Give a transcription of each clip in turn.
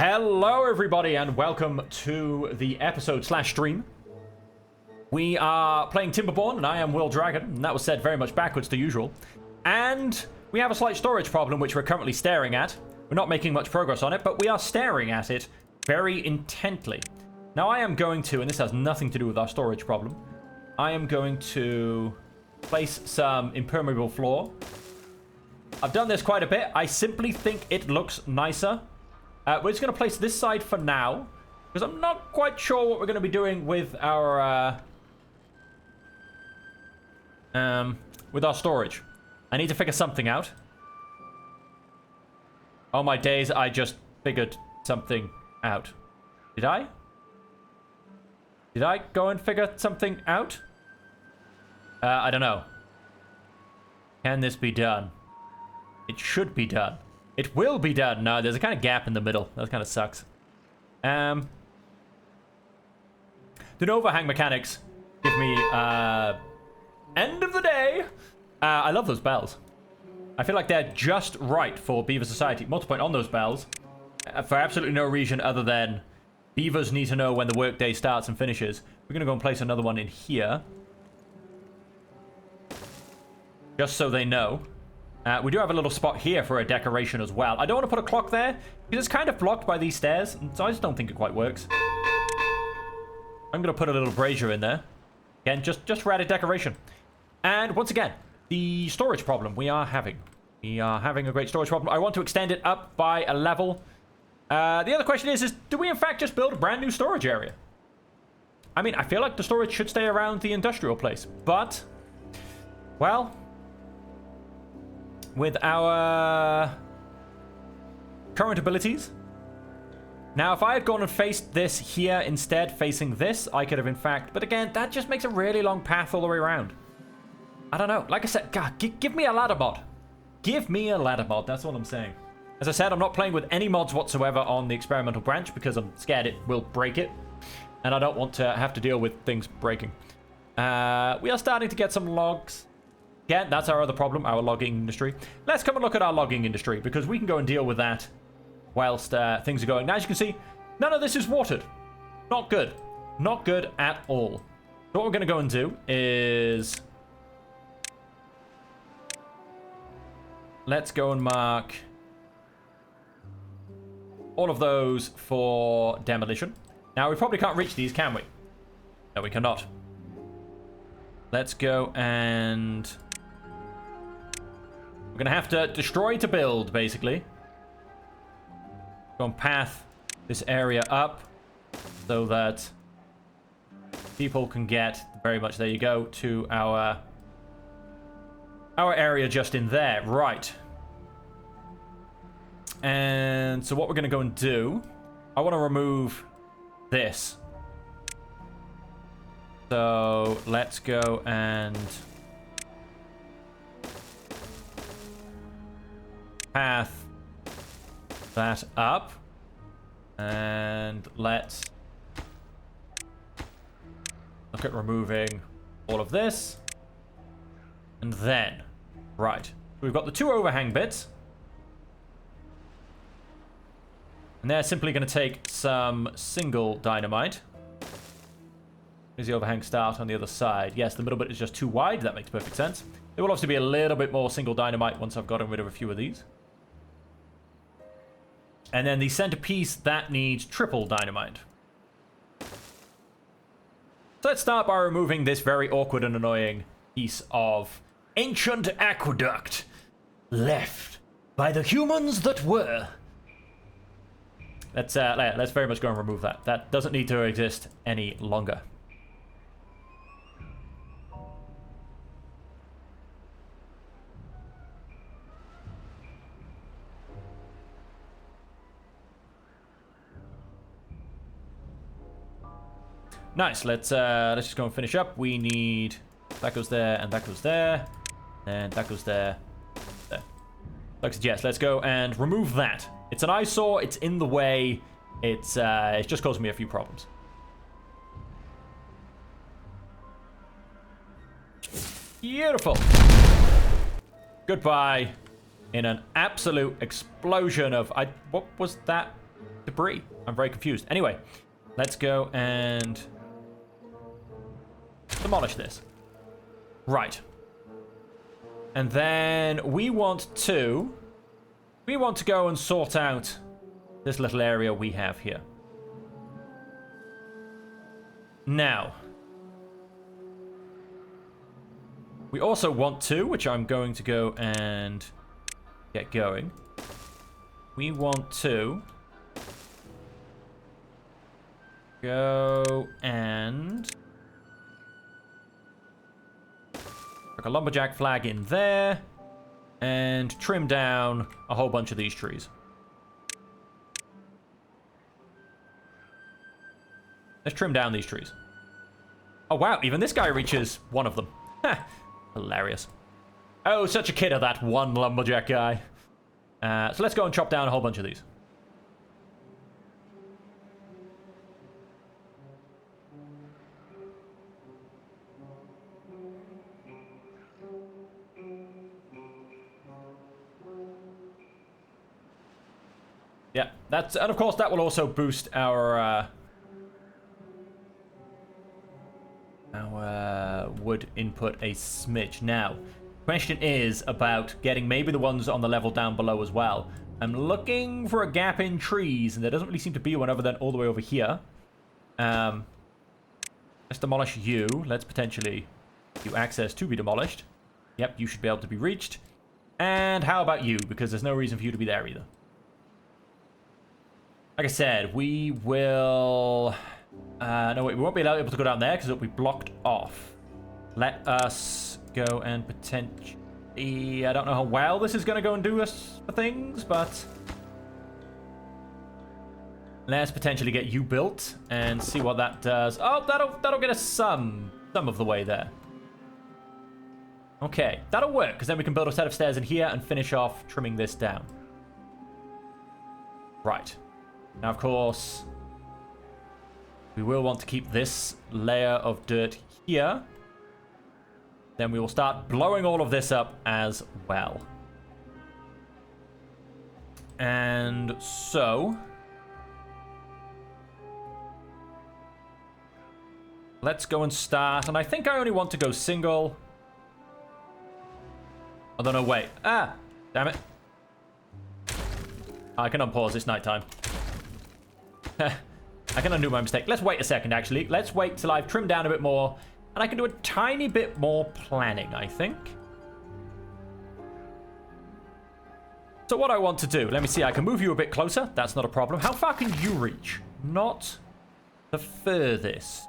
Hello everybody and welcome to the episode/stream. We are playing Timberborn and I am Will Dragon, and that was said very much backwards to usual. And we have a slight storage problem which we're currently staring at. We're not making much progress on it, but we are staring at it very intently. Now I am going to, and this has nothing to do with our storage problem, I am going to place some impermeable floor. I've done this quite a bit. I simply think it looks nicer. We're just going to place this side for now, because I'm not quite sure what we're going to be doing with our storage. I need to figure something out. Oh my days, I just figured something out. Did I? Did I go and figure something out? I don't know. Can this be done? It should be done. It will be done. No, there's a kind of gap in the middle. That kind of sucks. The overhang mechanics give me end of the day. I love those bells. I feel like they're just right for Beaver Society. Multipoint on those bells for absolutely no reason other than beavers need to know when the workday starts and finishes. We're going to go and place another one in here. Just so they know. We do have a little spot here for a decoration as well. I don't want to put a clock there because it's kind of blocked by these stairs, so I just don't think it quite works. I'm going to put a little brazier in there. Again, just for added decoration. And once again, the storage problem we are having. We are having a great storage problem. I want to extend it up by a level. The other question is do we in fact just build a brand new storage area? I mean, I feel like the storage should stay around the industrial place, but, well, with our current abilities. Now, if I had gone and faced this here instead, facing this, I could have in fact, but again, that just makes a really long path all the way around. I don't know. Like I said, God, give me a ladder mod. Give me a ladder mod. That's all I'm saying. As I said, I'm not playing with any mods whatsoever on the experimental branch because I'm scared it will break it. And I don't want to have to deal with things breaking. We are starting to get some logs. Yeah, that's our other problem, our logging industry. Let's come and look at our logging industry, because we can go and deal with that whilst things are going. Now, as you can see, none of this is watered. Not good. Not good at all. So what we're going to go and do is, let's go and mark all of those for demolition. Now, we probably can't reach these, can we? No, we cannot. Let's go and we're going to have to destroy to build, basically. Go and path this area up so that people can get very much, there you go, to our area just in there. Right. And so what we're going to go and do, I want to remove this. So let's go and path that up, and let's look at removing all of this, and then right, we've got the two overhang bits, and they're simply going to take some single dynamite. Here's the overhang start on the other side. Yes, the middle bit is just too wide. That makes perfect sense. There will obviously be a little bit more single dynamite once I've gotten rid of a few of these. And then the centerpiece, that needs triple dynamite. So let's start by removing this very awkward and annoying piece of ancient aqueduct left by the humans that were. Let's very much go and remove that. That doesn't need to exist any longer. Nice. Let's just go and finish up. We need that goes there and that goes there, and that goes there. There. Like I suggest, let's go and remove that. It's an eyesore. It's in the way. It's just causing me a few problems. Beautiful. Goodbye. In an absolute explosion of... what was that? debris? I'm very confused. Anyway, let's go and demolish this. Right. And then we want to go and sort out this little area we have here. Now, we also want to, which I'm going to go and get going. We want to go and put a lumberjack flag in there and trim down a whole bunch of these trees. Let's trim down these trees. Oh, wow. Even this guy reaches one of them. Ha! Hilarious. Oh, such a kid of that one lumberjack guy. So let's go and chop down a whole bunch of these. Yeah, and of course that will also boost our wood input a smidge. Now, question is about getting maybe the ones on the level down below as well. I'm looking for a gap in trees, and there doesn't really seem to be one other than all the way over here. Let's demolish you. Let's potentially give you access to be demolished. Yep, you should be able to be reached. And how about you? Because there's no reason for you to be there either. Like I said, we will... no, wait, we won't be able to go down there because it'll be blocked off. Let us go and potentially... I don't know how well this is going to go and do us for things, but... let's potentially get you built and see what that does. Oh, that'll get us some of the way there. Okay, that'll work, because then we can build a set of stairs in here and finish off trimming this down. Right. Now, of course, we will want to keep this layer of dirt here. Then we will start blowing all of this up as well. And so... let's go and start. And I think I only want to go single. I don't know, wait. Ah! Damn it. I can unpause, it's nighttime. I can undo my mistake. Let's wait a second, actually. Let's wait till I've trimmed down a bit more. And I can do a tiny bit more planning, I think. So what I want to do, let me see. I can move you a bit closer. That's not a problem. How far can you reach? Not the furthest.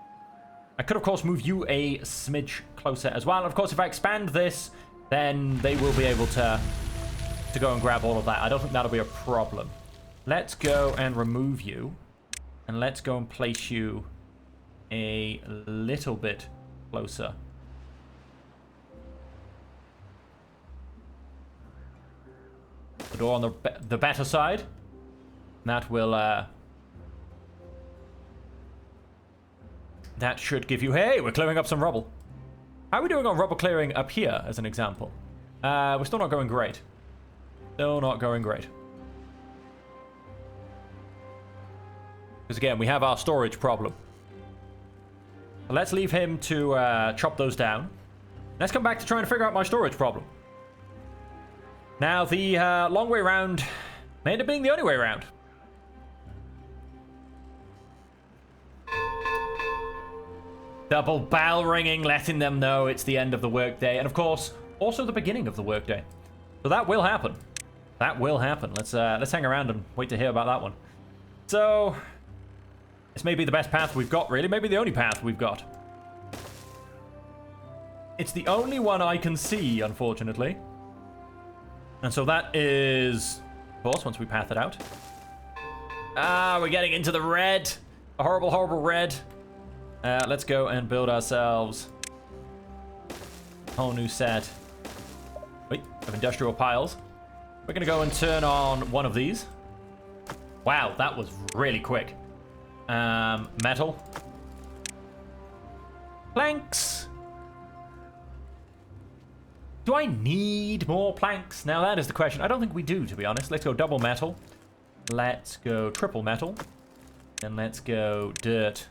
I could, of course, move you a smidge closer as well. And, of course, if I expand this, then they will be able to go and grab all of that. I don't think that'll be a problem. Let's go and remove you. And let's go and place you a little bit closer. The door on the better side. That will... that should give you... hey, we're clearing up some rubble. How are we doing on rubble clearing up here, as an example? We're still not going great. Still not going great. Because again, we have our storage problem. So let's leave him to chop those down. Let's come back to trying to figure out my storage problem. Now, the long way around may end up being the only way around. Double bell ringing, letting them know it's the end of the workday. And of course, also the beginning of the workday. So that will happen. That will happen. Let's hang around and wait to hear about that one. So, this may be the best path we've got, really. Maybe the only path we've got. It's the only one I can see, unfortunately. And so that is, of course, once we path it out. Ah, we're getting into the red. A horrible, horrible red. Let's go and build ourselves a whole new set of industrial piles. We're going to go and turn on one of these. Wow, that was really quick. Metal. Planks. Do I need more planks? Now that is the question. I don't think we do, to be honest. Let's go double metal. Let's go triple metal. And let's go dirt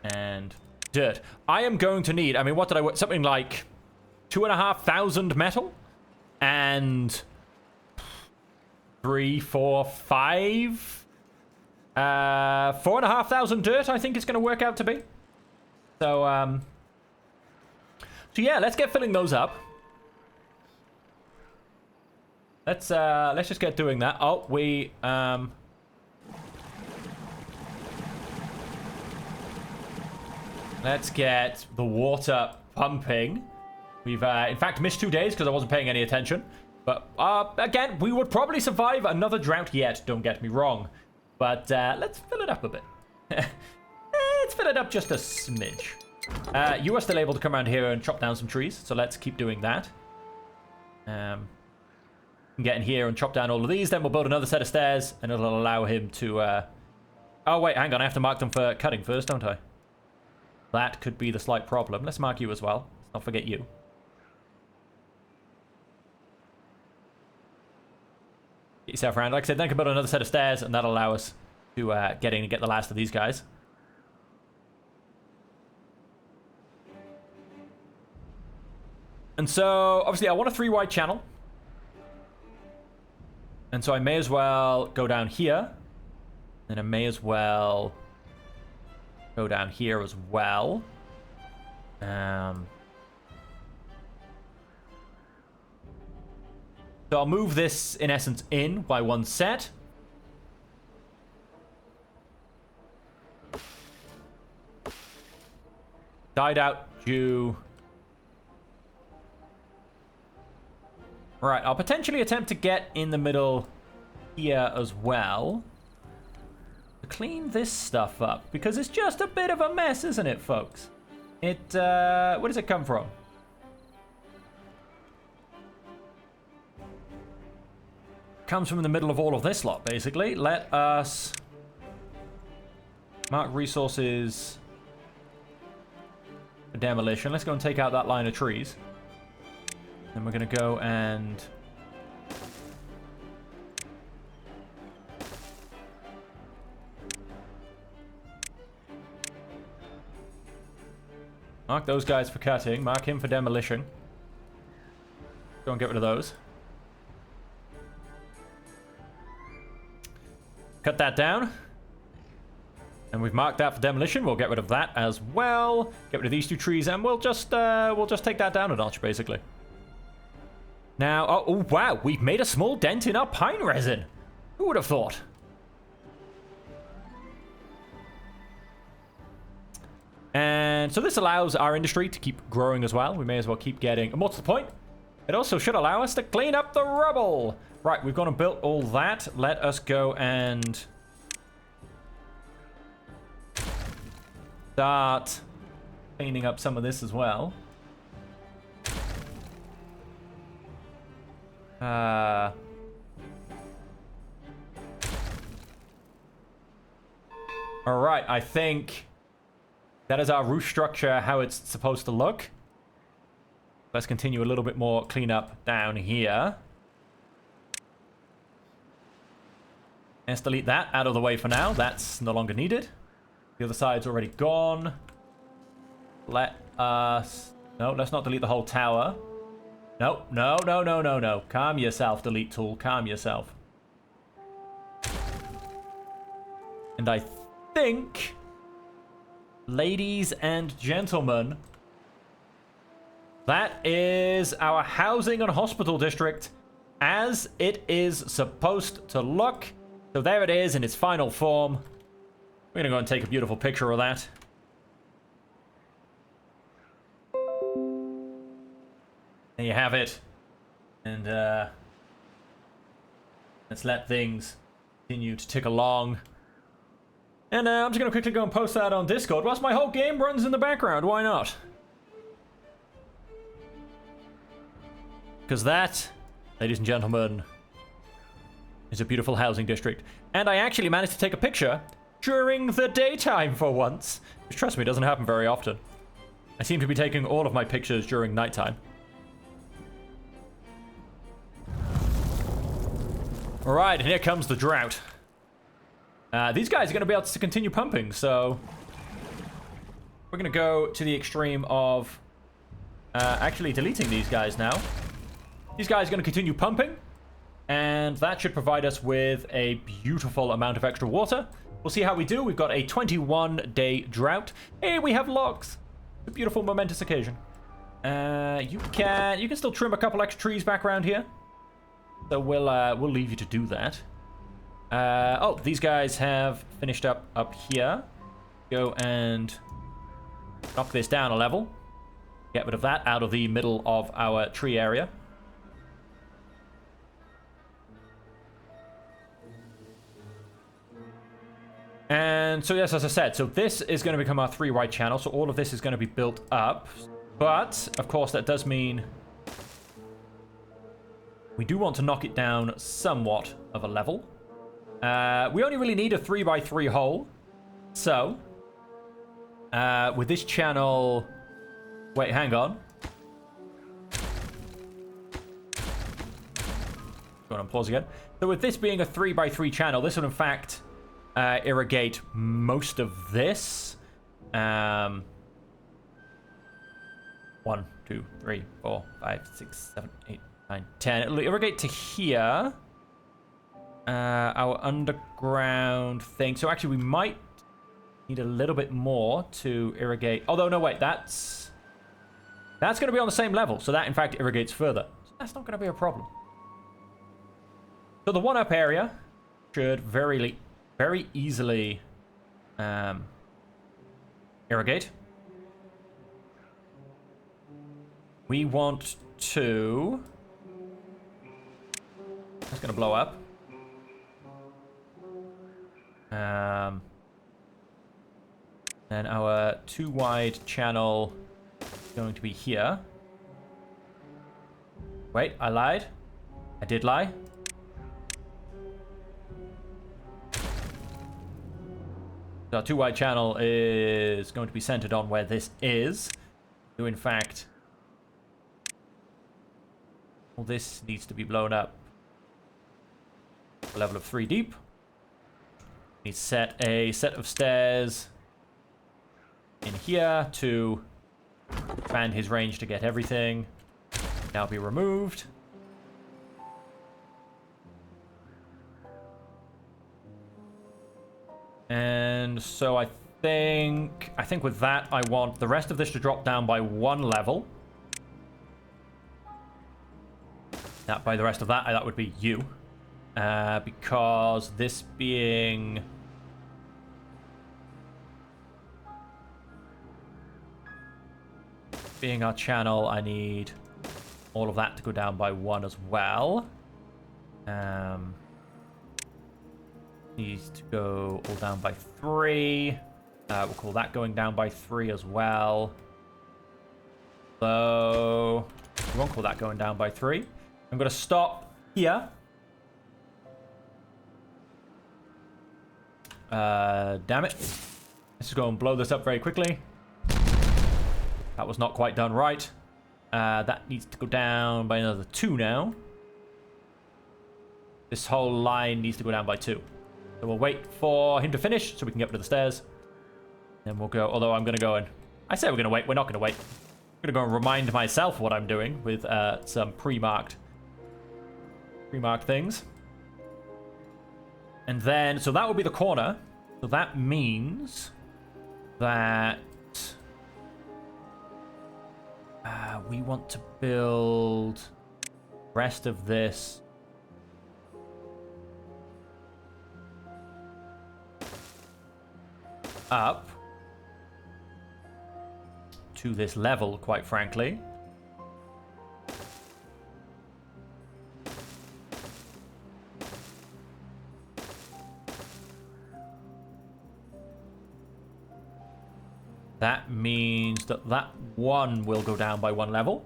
and dirt. I am going to need, I mean, what did I, something like 2,500 metal and 3, 4, 5, 4,500 dirt, I think it's going to work out to be. So yeah, let's get filling those up. Let's just get doing that. Oh, we let's get the water pumping. We've in fact missed 2 days because I wasn't paying any attention. But again, we would probably survive another drought yet, don't get me wrong. But let's fill it up a bit. Let's fill it up just a smidge. You are still able to come around here and chop down some trees, so let's keep doing that. Get in here and chop down all of these, then we'll build another set of stairs, and it'll allow him to... Oh, wait, hang on, I have to mark them for cutting first, don't I? That could be the slight problem. Let's mark you as well. Let's not forget you. Get yourself around. Like I said, then I can build another set of stairs, and that'll allow us to get in and get the last of these guys. And so, obviously, I want a 3-wide channel. And so I may as well go down here. And I may as well go down here as well. So I'll move this, in essence, in by 1 set. Died out due... Right, I'll potentially attempt to get in the middle here as well. To clean this stuff up, because it's just a bit of a mess, isn't it, folks? It, where does it come from? Comes from in the middle of all of this lot, basically. Let us mark resources for demolition. Let's go and take out that line of trees. Then we're going to go and... mark those guys for cutting. Mark him for demolition. Go and get rid of those. Cut that down. And we've marked that for demolition. We'll get rid of that as well. Get rid of these 2 trees, and we'll just take that down a notch, basically. Now, oh wow, we've made a small dent in our pine resin. Who would have thought? And so this allows our industry to keep growing as well. We may as well keep getting... and what's the point? It also should allow us to clean up the rubble. Right, we've gone and built all that. Let us go and... start cleaning up some of this as well. Alright, I think that is our roof structure, how it's supposed to look. Let's continue a little bit more cleanup down here. Let's delete that out of the way for now. That's no longer needed. The other side's already gone. Let us... no, let's not delete the whole tower. No, no, no, no, no, no. Calm yourself, delete tool. Calm yourself. And I think, ladies and gentlemen, that is our housing and hospital district as it is supposed to look. So there it is in its final form. We're going to go and take a beautiful picture of that. There you have it. And let's let things continue to tick along. And I'm just going to quickly go and post that on Discord whilst my whole game runs in the background. Why not? Because that, ladies and gentlemen, is a beautiful housing district. And I actually managed to take a picture during the daytime for once. Which, trust me, doesn't happen very often. I seem to be taking all of my pictures during nighttime. Alright, and here comes the drought. These guys are going to be able to continue pumping, so we're going to go to the extreme of actually deleting these guys now. These guys are going to continue pumping, and that should provide us with a beautiful amount of extra water. We'll see how we do. We've got a 21-day drought. Hey, we have logs. A beautiful, momentous occasion. You can still trim a couple extra trees back around here. So we'll leave you to do that. Oh, these guys have finished up here. Go and knock this down a level. Get rid of that out of the middle of our tree area. And so yes, as I said, so this is going to become our 3 wide channel. So all of this is going to be built up. But, of course, that does mean we do want to knock it down somewhat of a level. We only really need a 3x3 hole. So, with this channel... Wait, hang on. Go on and pause again. So with this being a 3x3 channel, this would in fact irrigate most of this. 1, 2, 3, 4, 5, 6, 7, 8, 9, 10. It'll irrigate to here. Our underground thing. So actually we might need a little bit more to irrigate. Although, no, wait, that's going to be on the same level. So that, in fact, irrigates further. So that's not going to be a problem. So the 1-up area should very easily irrigate. We want to... That's going to blow up. Then our 2-wide channel is going to be here. Wait, I lied. I did lie. So our 2-wide channel is going to be centered on where this is. So in fact, all this needs to be blown up a level of 3 deep. We set a set of stairs in here to expand his range to get everything. Now be removed. And so I think with that I want the rest of this to drop down by 1 level. Now by the rest of that would be you. Because this being our channel, I need all of that to go down by 1 as well. Needs to go all down by 3. We'll call that going down by 3 as well. So we won't call that going down by 3. I'm going to stop here. Damn it. Let's just go and blow this up very quickly. That was not quite done right. That needs to go down by another 2 now. This whole line needs to go down by 2. So we'll wait for him to finish so we can get rid of the stairs. Then we'll go, although I'm going to go and... I say we're going to wait. We're not going to wait. I'm going to go and remind myself what I'm doing with some pre-marked things. And then, so that will be the corner. So that means that we want to build the rest of this up to this level, quite frankly. That means that 1 will go down by 1 level.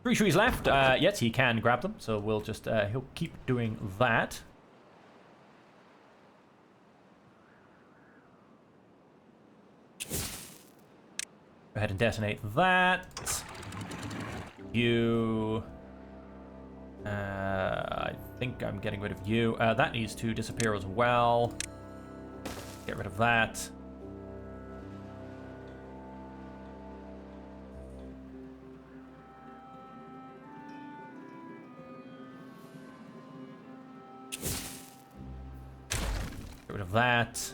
Three trees left. Yes, he can grab them, so we'll just he'll keep doing that. Go ahead and detonate that. You I think I'm getting rid of you. That needs to disappear as well. Get rid of that. Get rid of that.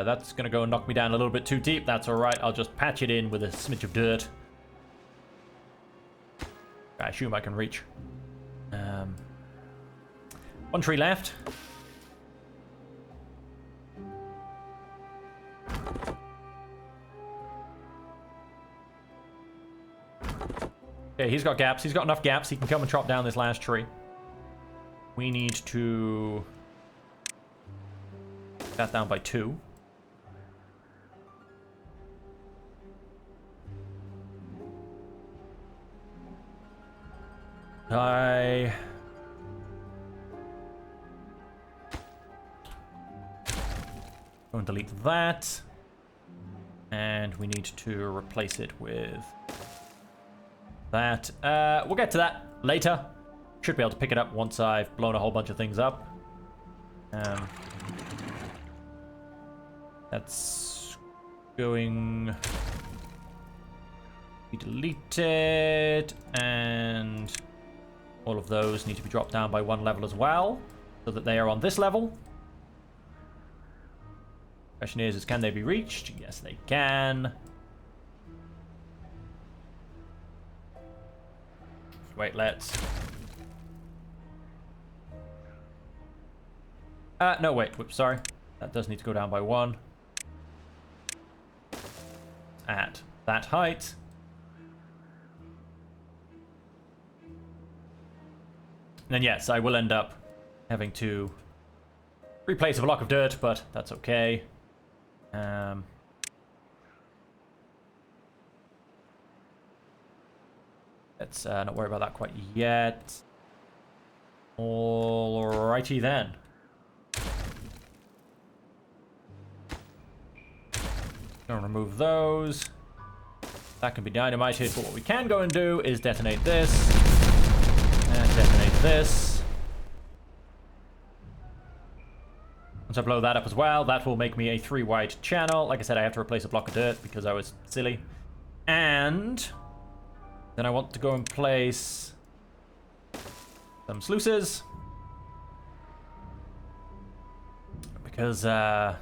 That's gonna go and knock me down a little bit too deep. That's alright. I'll just patch it in with a smidge of dirt. I assume I can reach. One tree left. Okay, he's got gaps. He's got enough gaps. He can come and chop down this last tree. We need to... that down by 2. Go and delete that. And we need to replace it with that. We'll get to that later. Should be able to pick it up once I've blown a whole bunch of things up. That's going to be deleted, and all of those need to be dropped down by 1 level as well, so that they are on this level. Question is can they be reached? Yes, they can. Wait, let's... no, wait, whoops, sorry. That does need to go down by 1. At that height. And then yes, I will end up having to replace a block of dirt, but that's okay. Let's not worry about that quite yet. Alrighty then. Gonna remove those. That can be dynamited, but what we can go and do is detonate this. And detonate this. Once I blow that up as well, that will make me a 3-wide channel. Like I said, I have to replace a block of dirt because I was silly. And then I want to go and place some sluices. Because, yeah.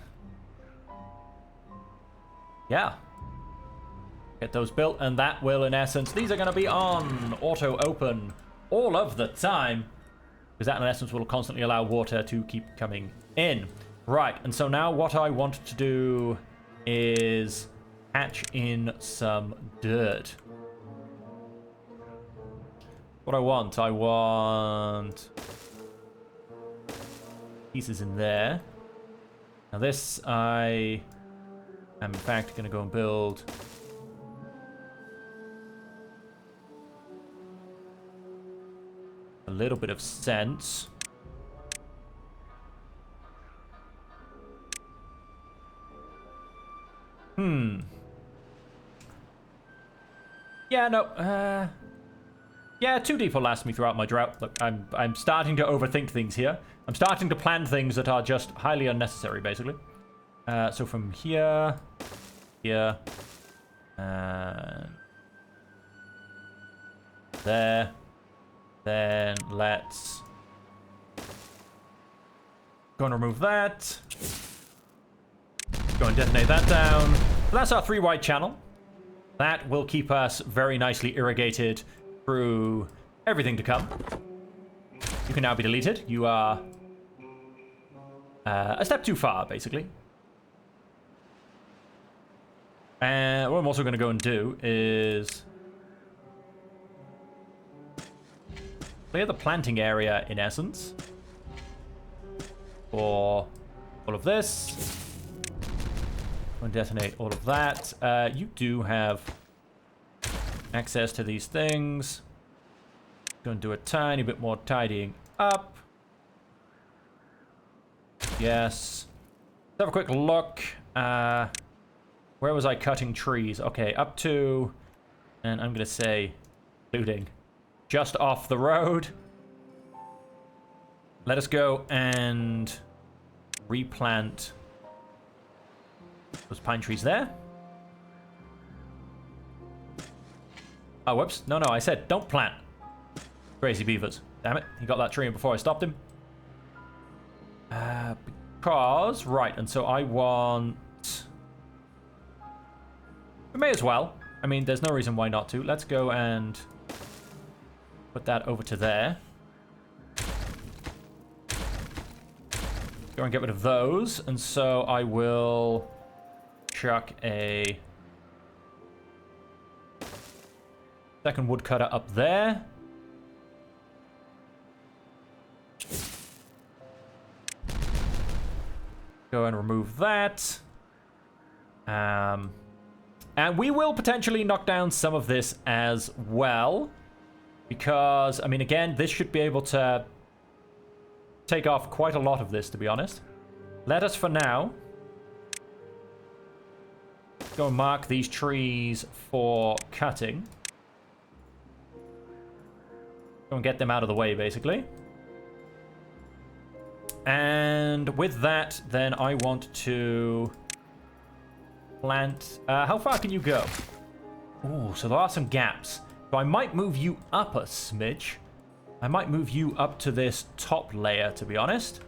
Get those built, and that will, in essence, these are going to be on auto open all of the time. Because that, in essence, will constantly allow water to keep coming in. Right, and so now what I want to do is hatch in some dirt. What I want pieces in there. Now this I am in fact going to go and build a little bit of sense. Yeah, no. Yeah, 2D will last me throughout my drought. Look, I'm starting to overthink things here. I'm starting to plan things that are just highly unnecessary, basically. So from here, here, and there. Then let's go and remove that. Go and detonate that down. So that's our 3-wide channel. That will keep us very nicely irrigated through everything to come. You can now be deleted. You are a step too far, basically. And what I'm also going to go and do is clear the planting area, in essence, for all of this. And detonate all of that. You do have access to these things. Going to do a tiny bit more tidying up. Yes. Let's have a quick look. Where was I cutting trees? Okay, up to, and I'm going to say including just off the road. Let us go and replant those pine trees there. Oh, whoops. No, I said don't plant. Crazy beavers. Damn it. He got that tree in before I stopped him. Because... Right, and so I want... We may as well. I mean, there's no reason why not to. Let's go and put that over to there. Go and get rid of those. And so I will chuck a second woodcutter up there. Go and remove that. And we will potentially knock down some of this as well. Because, I mean, again, this should be able to take off quite a lot of this, to be honest. Let us, for now, go and mark these trees for cutting. Go and get them out of the way, basically. And with that, then I want to plant... how far can you go? Ooh, so there are some gaps. So I might move you up a smidge. I might move you up to this top layer, to be honest.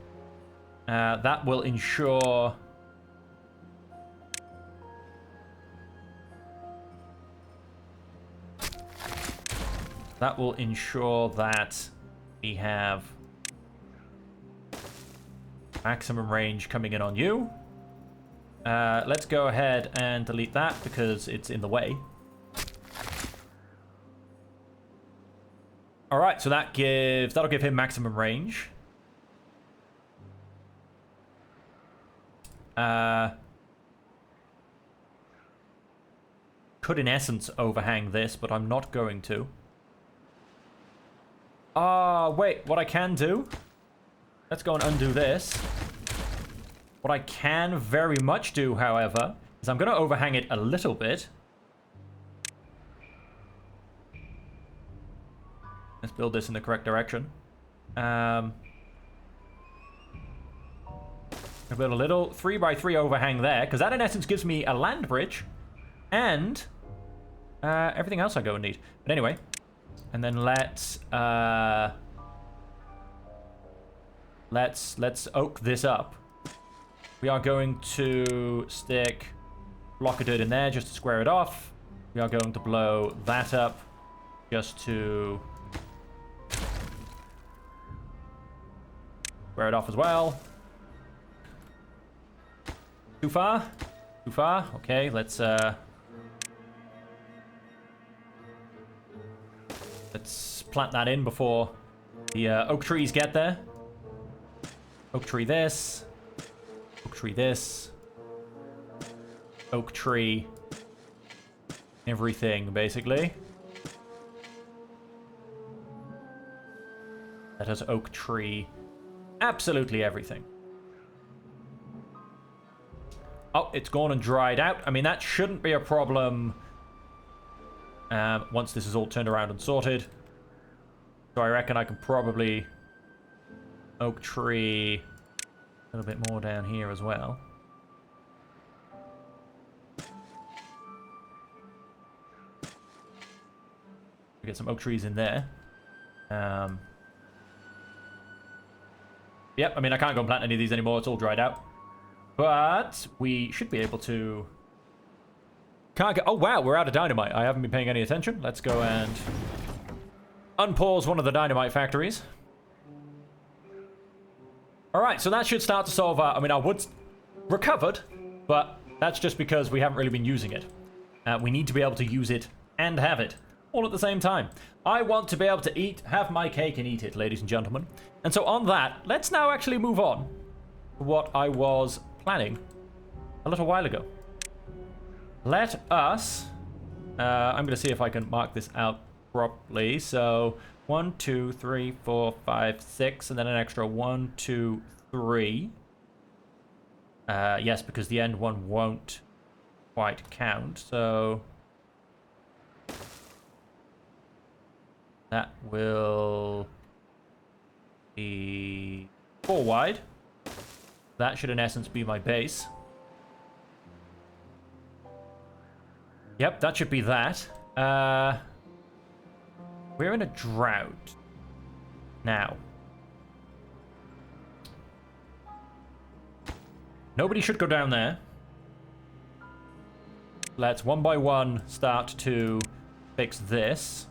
That will ensure... That will ensure that we have maximum range coming in on you. Let's go ahead and delete that because it's in the way. Alright, so that'll give him maximum range. Could in essence overhang this, but I'm not going to. Wait, what I can do... Let's go and undo this. What I can very much do, however, is I'm going to overhang it a little bit. Let's build this in the correct direction. I'll build a little 3x3 overhang there, because that in essence gives me a land bridge and everything else I go and need. But anyway, and then let's oak this up. We are going to stick a block of dirt in there just to square it off. We are going to blow that up just to square it off as well. Too far? Too far? Okay, let's plant that in before the oak trees get there. Oak tree this. Oak tree this. Oak tree everything, basically. That has oak tree absolutely everything. Oh, it's gone and dried out. I mean, that shouldn't be a problem once this is all turned around and sorted. So I reckon I can probably oak tree a little bit more down here as well. We get some oak trees in there. Yep, I mean, I can't go and plant any of these anymore. It's all dried out. But we should be able to... Can't get... Oh, wow, we're out of dynamite. I haven't been paying any attention. Let's go and unpause one of the dynamite factories. Alright, so that should start to solve our... I mean, our wood's recovered, but that's just because we haven't really been using it. We need to be able to use it and have it all at the same time. I want to be able to eat, have my cake and eat it, ladies and gentlemen. And so on that, let's now actually move on to what I was planning a little while ago. Let us... I'm going to see if I can mark this out properly. So 1, 2, 3, 4, 5, 6, and then an extra 1, 2, 3. Yes, because the end one won't quite count. So That will be 4 wide. That should in essence be my base. Yep, that should be that. We're in a drought now. Nobody should go down there. Let's one by one start to fix this.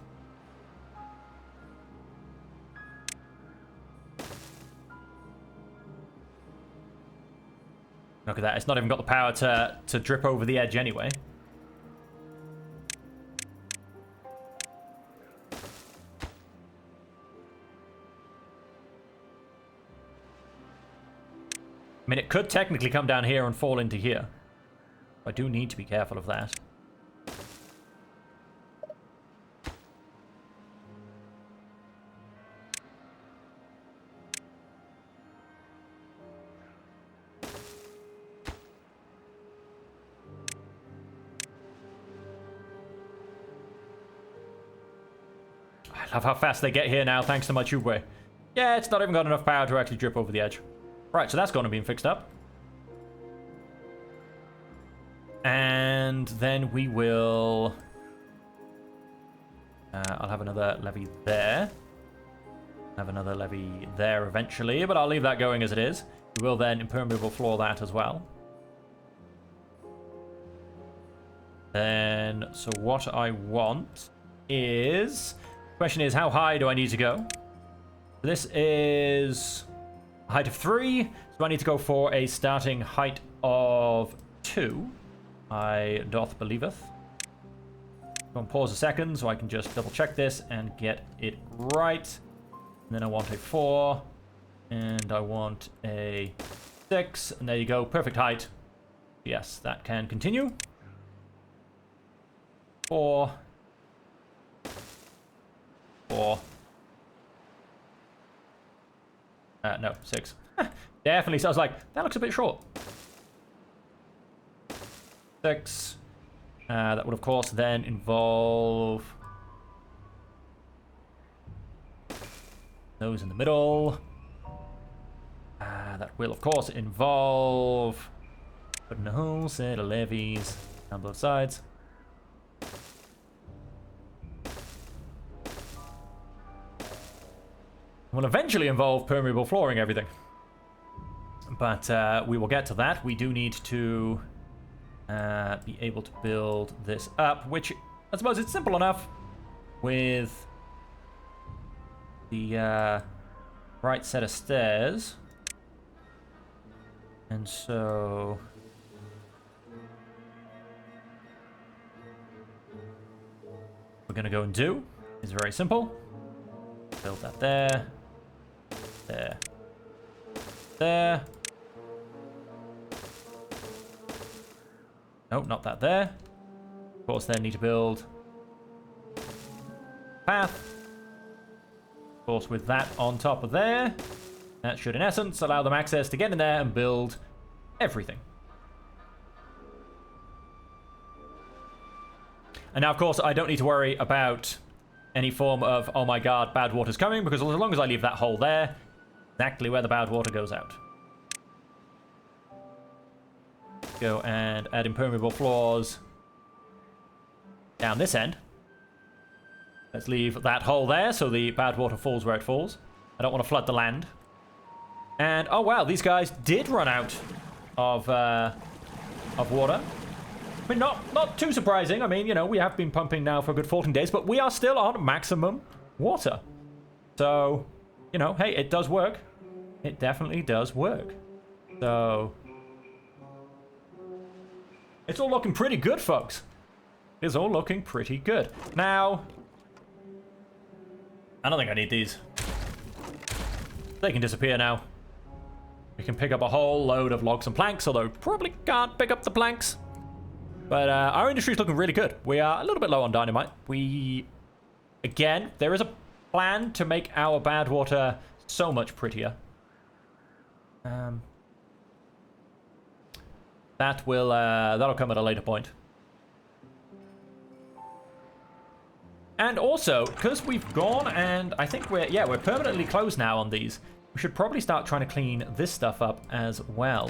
Look at that. It's not even got the power to drip over the edge anyway. I mean, it could technically come down here and fall into here. I do need to be careful of that. I love how fast they get here now, thanks to my tubeway. Yeah, it's not even got enough power to actually drip over the edge. Right, so that's going to be fixed up. And then we will... I'll have another levee there. Have another levee there eventually, but I'll leave that going as it is. We will then impermeable floor that as well. Then, so what I want is... Question is, how high do I need to go? This is a height of 3, so I need to go for a starting height of 2. I doth believeth. Go and pause a second so I can just double check this and get it right. And then I want a 4, and I want a 6, and there you go, perfect height. Yes, that can continue. 4. 4. No, 6. Definitely. So I was like, that looks a bit short. 6. That would, of course, then involve those in the middle. That will, of course, involve putting a whole set of levees on both sides. Will eventually involve permeable flooring everything. But we will get to that. We do need to be able to build this up, which I suppose it's simple enough with the right set of stairs. And so... we're going to go and do is very simple. Build that there. There. There. Nope, not that there. Of course, then need to build path. Of course, with that on top of there. That should, in essence, allow them access to get in there and build everything. And now, of course, I don't need to worry about any form of, oh my god, bad water's coming, because as long as I leave that hole there, exactly where the bad water goes out. Go and add impermeable floors down this end. Let's leave that hole there so the bad water falls where it falls. I don't want to flood the land. And, oh wow, these guys did run out of water. I mean, not too surprising. I mean, you know, we have been pumping now for a good 14 days, but we are still on maximum water. So, you know, hey, it does work. It definitely does work. So, it's all looking pretty good, folks. It's all looking pretty good. Now, I don't think I need these. They can disappear now. We can pick up a whole load of logs and planks, although probably can't pick up the planks. But our industry is looking really good. We are a little bit low on dynamite. Again, there is a plan to make our bad water so much prettier. That'll come at a later point. And also, because we've gone and I think we're permanently closed now on these, we should probably start trying to clean this stuff up as well.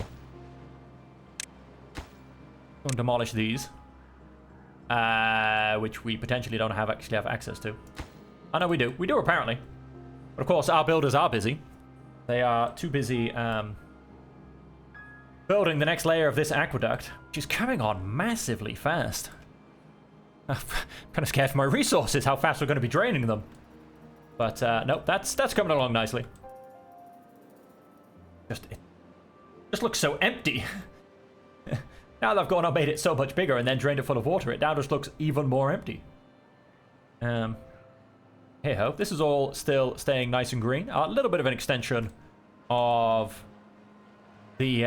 Go and demolish these. Which we potentially don't actually have access to. I know we do. We do apparently. But of course, our builders are busy. They are too busy building the next layer of this aqueduct, which is coming on massively fast. I'm kind of scared for my resources, how fast we're going to be draining them. But nope, that's coming along nicely. It just looks so empty. Now that I've gone and made it so much bigger and then drained it full of water, it now just looks even more empty. Hey ho, this is all still staying nice and green. A little bit of an extension of the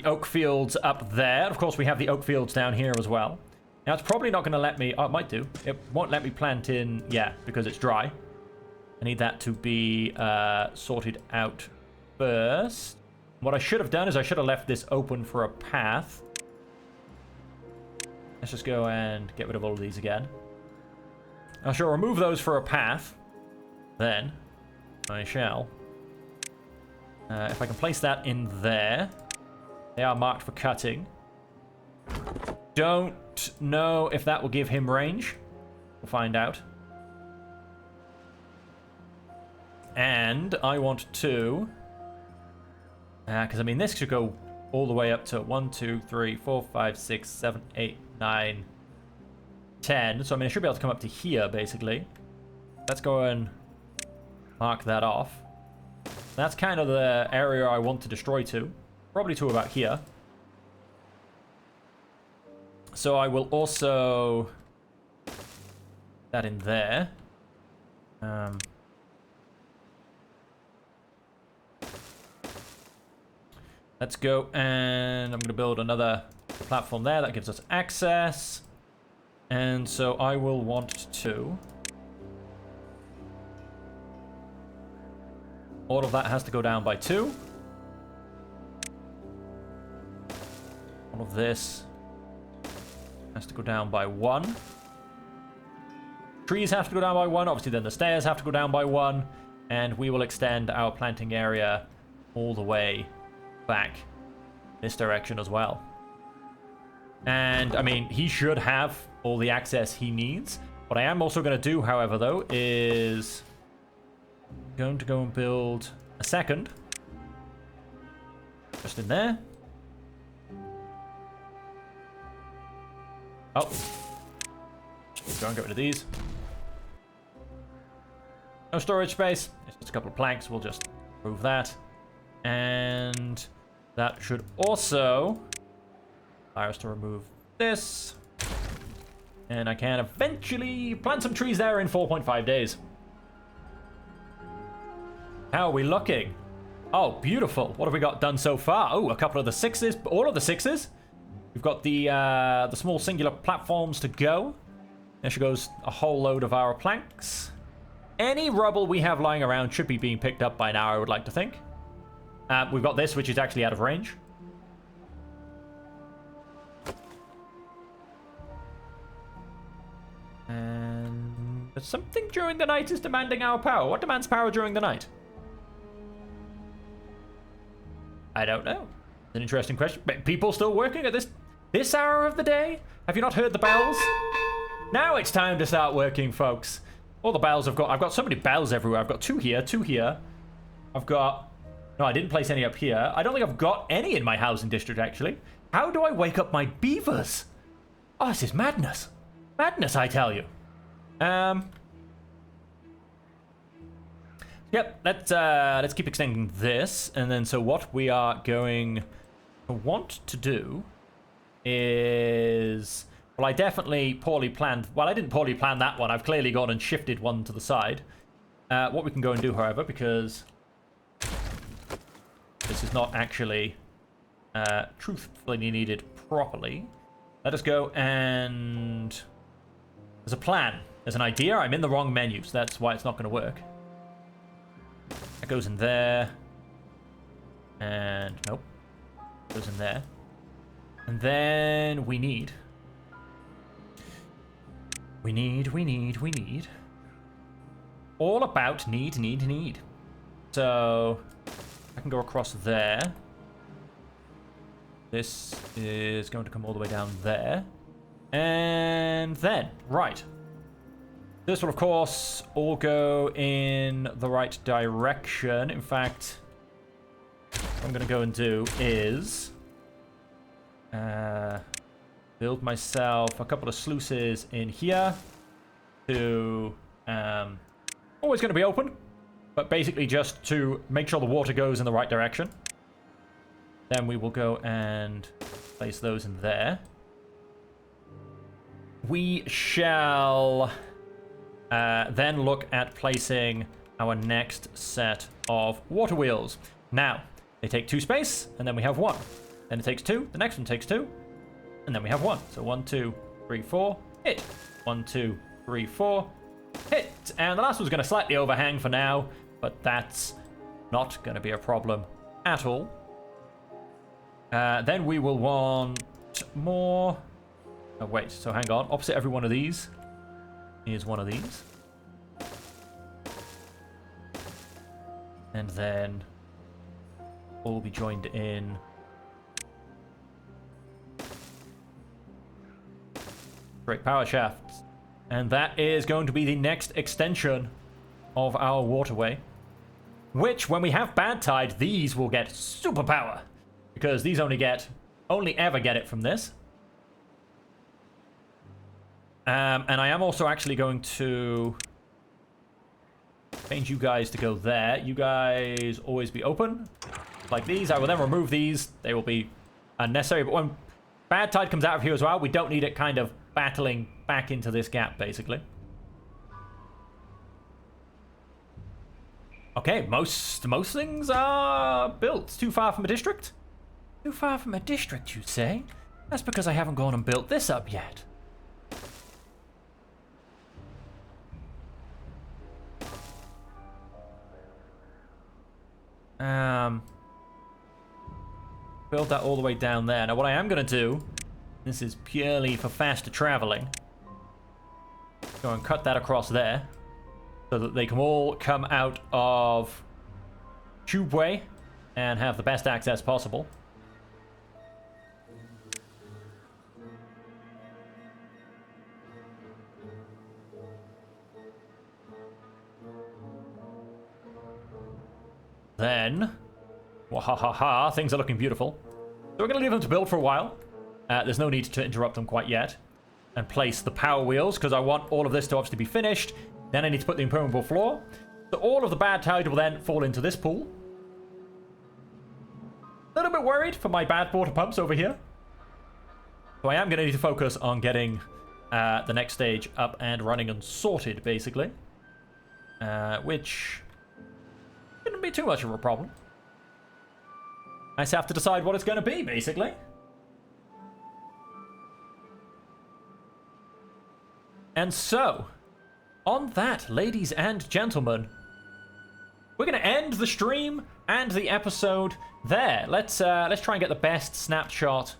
oak fields up there. Of course, we have the oak fields down here as well. Now, it's probably not going to let me... Oh, it might do. It won't let me plant in... Yeah, because it's dry. I need that to be sorted out first. What I should have done is I should have left this open for a path. Let's just go and get rid of all of these again. I shall remove those for a path. Then I shall. If I can place that in there. They are marked for cutting. Don't know if that will give him range. We'll find out. And I want to... because, I mean, this should go all the way up to 1, 2, 3, 4, 5, 6, 7, 8, 9, 10. So, I mean, I should be able to come up to here, basically. Let's go and mark that off. That's kind of the area I want to destroy to. Probably to about here. So I will also... that in there. Let's go, and I'm going to build another platform there. That gives us access. And so I will want to... all of that has to go down by 2. All of this has to go down by 1. Trees have to go down by 1. Obviously, then the stairs have to go down by 1. And we will extend our planting area all the way back this direction as well. And, I mean, he should have all the access he needs. What I am also going to do, however, though, is going to go and build a second. Just in there. Oh. Go and get rid of these. No storage space. It's just a couple of planks. We'll just remove that. And that should also allow us to remove this. And I can eventually plant some trees there in 4.5 days. How are we looking? Oh, beautiful. What have we got done so far? Oh, a couple of the 6s. All of the 6s. We've got the small singular platforms to go. There she goes, a whole load of our planks. Any rubble we have lying around should be being picked up by now, I would like to think. We've got this, which is actually out of range. And something during the night is demanding our power. What demands power during the night? I don't know. It's an interesting question. People still working at this hour of the day? Have you not heard the bells? Now it's time to start working, folks. All the bells I've got so many bells everywhere. I've got 2 here, 2 here. I've got... no, I didn't place any up here. I don't think I've got any in my housing district, actually. How do I wake up my beavers? Oh, this is madness. Madness, I tell you. Yep, let's keep extending this. And then, so what we are going to want to do is... well, I definitely poorly planned... well, I didn't poorly plan that one. I've clearly gone and shifted one to the side. What we can go and do, however, because... this is not actually truthfully needed properly. Let us go and... there's a plan. There's an idea. I'm in the wrong menu, so that's why it's not going to work. That goes in there. And... nope. Goes in there. And then we need... We need. All about need. So, I can go across there. This is going to come all the way down there. And then, right. This will, of course, all go in the right direction. In fact, what I'm going to go and do is build myself a couple of sluices in here to always going to be open, but basically just to make sure the water goes in the right direction. Then we will go and place those in there. We shall then look at placing our next set of water wheels. Now, they take 2 space, and then we have 1. Then it takes 2, the next one takes 2, and then we have 1. So 1, 2, 3, 4, hit. 1, 2, 3, 4, hit. And the last one's going to slightly overhang for now, but that's not going to be a problem at all. Then we will want more. Oh, wait, so hang on. Opposite every one of these is one of these. And then all be joined in. Great power shafts. And that is going to be the next extension of our waterway. Which, when we have bad tide, these will get superpower. Because these only ever get it from this. And I am also actually going to change you guys to go there. You guys always be open. Like these. I will then remove these. They will be unnecessary. But when bad tide comes out of here as well, we don't need it kind of battling back into this gap, basically. Okay, most things are built. Too far from a district? Too far from a district, you say? That's because I haven't gone and built this up yet. Build that all the way down there. Now, what I am going to do, this is purely for faster traveling. Go and cut that across there, so that they can all come out of Tubeway and have the best access possible. Then, wahahaha, things are looking beautiful. So we're going to leave them to build for a while. There's no need to interrupt them quite yet. And place the power wheels, because I want all of this to obviously be finished. Then I need to put the impermeable floor. So all of the bad tide will then fall into this pool. A little bit worried for my bad water pumps over here. So I am going to need to focus on getting the next stage up and running and sorted, basically. Which shouldn't be too much of a problem. I just have to decide what it's going to be, basically. And so, on that, ladies and gentlemen, we're going to end the stream and the episode there. Let's try and get the best snapshot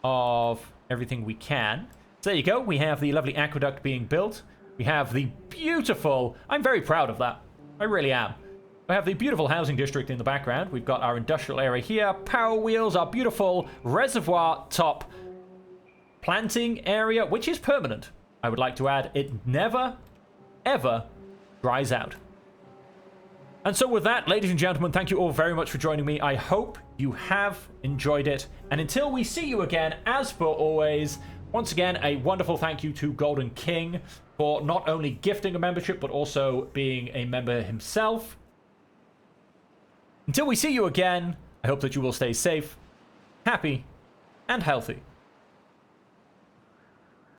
of everything we can. So there you go. We have the lovely aqueduct being built. We have the beautiful... I'm very proud of that. I really am. We have the beautiful housing district in the background. We've got our industrial area here. Power wheels, our beautiful reservoir top planting area, which is permanent. I would like to add, it never, ever dries out. And so with that, ladies and gentlemen, thank you all very much for joining me. I hope you have enjoyed it. And until we see you again, as per always, once again, a wonderful thank you to Golden King for not only gifting a membership, but also being a member himself. Until we see you again, I hope that you will stay safe, happy, and healthy.